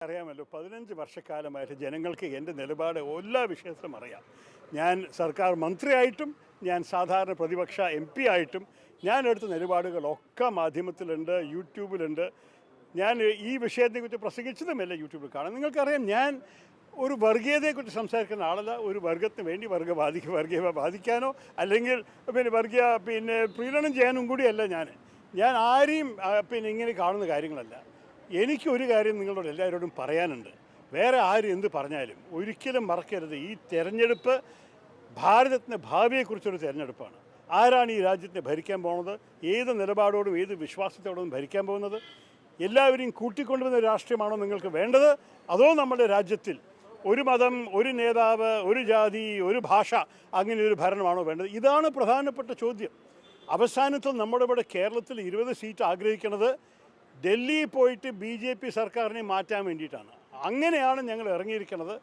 അറിയാമല്ലോ 15 വർഷക്കാലമായിട്ട് ജനങ്ങൾക്ക് എൻ്റെ നിലപാട് എല്ലാ വിഷയത്തിലും അറിയാം. ഞാൻ സർക്കാർ മന്ത്രിയായിട്ടും ഞാൻ സാധാരണ പ്രതിപക്ഷ MP ആയിട്ടും ഞാൻ എടുത്ത നിലപാടുകളൊക്കെ മാധ്യമത്തിലുണ്ട്, യൂട്യൂബിലുണ്ട്. ഞാൻ ഈ വിഷയത്തെക്കുറിച്ച് പ്രസംഗിച്ചതുമല്ല യൂട്യൂബിൽ കാണാം. നിങ്ങൾക്കറിയാം, ഞാൻ ഒരു വർഗീയതയെക്കുറിച്ച് സംസാരിക്കുന്ന ആളല്ല. ഒരു വർഗത്തിന് വേണ്ടി വർഗീയത ബാധിക്കാനോ അല്ലെങ്കിൽ വർഗീയ പ്രീണനം ചെയ്യാനും കൂടിയല്ല ഞാൻ ആരെയും ഇങ്ങനെ കാണുന്ന കാര്യങ്ങളല്ല. എനിക്കൊരു കാര്യം നിങ്ങളോട് എല്ലാവരോടും പറയാനുണ്ട്. വേറെ ആരും എന്ത് പറഞ്ഞാലും ഒരിക്കലും മറക്കരുത്, ഈ തെരഞ്ഞെടുപ്പ് ഭാരതത്തിൻ്റെ ഭാവിയെക്കുറിച്ചൊരു തെരഞ്ഞെടുപ്പാണ്. ആരാണ് ഈ രാജ്യത്തെ ഭരിക്കാൻ പോകുന്നത്, ഏത് നിലപാടോടും ഏത് വിശ്വാസത്തോടും ഭരിക്കാൻ പോകുന്നത്? എല്ലാവരെയും കൂട്ടിക്കൊണ്ടുവന്ന രാഷ്ട്രീയമാണോ നിങ്ങൾക്ക് വേണ്ടത്, അതോ നമ്മുടെ രാജ്യത്തിൽ ഒരു മതം, ഒരു നേതാവ്, ഒരു ജാതി, ഒരു ഭാഷ, അങ്ങനെ ഒരു ഭരണമാണോ വേണ്ടത്? ഇതാണ് പ്രധാനപ്പെട്ട ചോദ്യം. അവസാനത്തിൽ നമ്മുടെ ഇവിടെ കേരളത്തിൽ 20 സീറ്റ് ആഗ്രഹിക്കുന്നത് ഡൽഹിയിൽ പോയിട്ട് BJP സർക്കാരിനെ മാറ്റാൻ വേണ്ടിയിട്ടാണ്. അങ്ങനെയാണ് ഞങ്ങൾ ഇറങ്ങിയിരിക്കുന്നത്.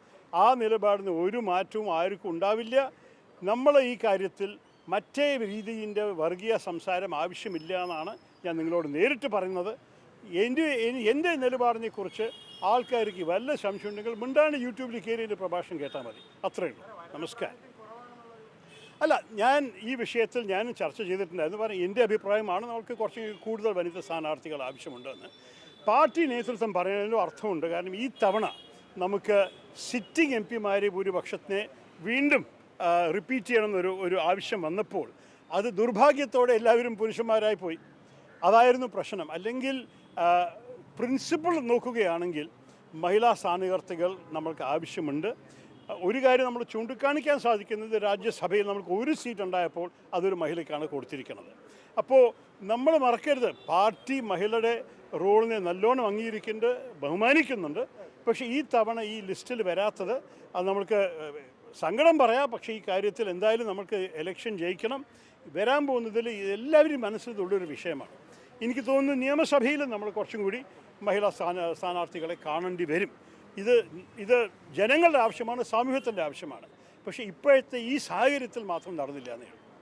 ആ നിലപാടിന് ഒരു മാറ്റവും ആർക്കും ഉണ്ടാവില്ല. നമ്മൾ ഈ കാര്യത്തിൽ മറ്റേ രീതിയിൻ്റെ വർഗീയ സംസാരം ആവശ്യമില്ല എന്നാണ് ഞാൻ നിങ്ങളോട് നേരിട്ട് പറയുന്നത്. എൻ്റെ നിലപാടിനെക്കുറിച്ച് ആൾക്കാർക്ക് വല്ല സംശയം ഉണ്ടെങ്കിൽ മിണ്ടാണ്ട് യൂട്യൂബിൽ കയറി എൻ്റെ പ്രഭാഷണം കേട്ടാൽ മതി. അത്രയേ ഉള്ളൂ. നമസ്കാരം. അല്ല, ഞാൻ ഈ വിഷയത്തിൽ ഞാനും ചർച്ച ചെയ്തിട്ടുണ്ടായിരുന്നു. പറഞ്ഞാൽ എൻ്റെ അഭിപ്രായമാണ് നമുക്ക് കുറച്ച് കൂടുതൽ വനിതാ സ്ഥാനാർത്ഥികൾ ആവശ്യമുണ്ടെന്ന്. പാർട്ടി നേതൃത്വം പറയുന്നതിനും അർത്ഥമുണ്ട്. കാരണം ഈ തവണ നമുക്ക് സിറ്റിംഗ് MP ഭൂരിപക്ഷത്തിനെ വീണ്ടും റിപ്പീറ്റ് ചെയ്യണമെന്നൊരു ആവശ്യം വന്നപ്പോൾ അത് ദുർഭാഗ്യത്തോടെ എല്ലാവരും പുരുഷന്മാരായി പോയി. അതായിരുന്നു പ്രശ്നം. അല്ലെങ്കിൽ പ്രിൻസിപ്പിൾ നോക്കുകയാണെങ്കിൽ മഹിളാ സ്ഥാനാർത്ഥികൾ നമ്മൾക്ക് ആവശ്യമുണ്ട്. ഒരു കാര്യം നമ്മൾ ചൂണ്ടിക്കാണിക്കാൻ സാധിക്കുന്നത്, രാജ്യസഭയിൽ നമുക്ക് ഒരു സീറ്റ് ഉണ്ടായപ്പോൾ അതൊരു മഹിളയ്ക്കാണ് കൊടുത്തിരിക്കുന്നത്. അപ്പോൾ നമ്മൾ മറക്കരുത്, പാർട്ടി മഹിളയുടെ റോളിനെ നല്ലോണം അംഗീകരിക്കുന്നുണ്ട്, ബഹുമാനിക്കുന്നുണ്ട്. പക്ഷേ ഈ തവണ ഈ ലിസ്റ്റിൽ വരാത്തത് അത് നമ്മൾക്ക് സങ്കടം പറയാം. പക്ഷേ ഈ കാര്യത്തിൽ എന്തായാലും നമുക്ക് ഇലക്ഷൻ ജയിക്കണം. വരാൻ പോകുന്നതിൽ എല്ലാവരും മനസ്സിലുള്ളൊരു വിഷയമാണ്. എനിക്ക് തോന്നുന്നു നിയമസഭയിൽ നമ്മൾ കുറച്ചും കൂടി മഹിളാ സ്ഥാനാർത്ഥികളെ കാണേണ്ടി വരും. ഇത് ജനങ്ങളുടെ ആവശ്യമാണ്, സമൂഹത്തിൻ്റെ ആവശ്യമാണ്. പക്ഷേ ഇപ്പോഴത്തെ ഈ സാഹചര്യത്തിൽ മാത്രം നടന്നില്ല എന്നേ ഉള്ളൂ.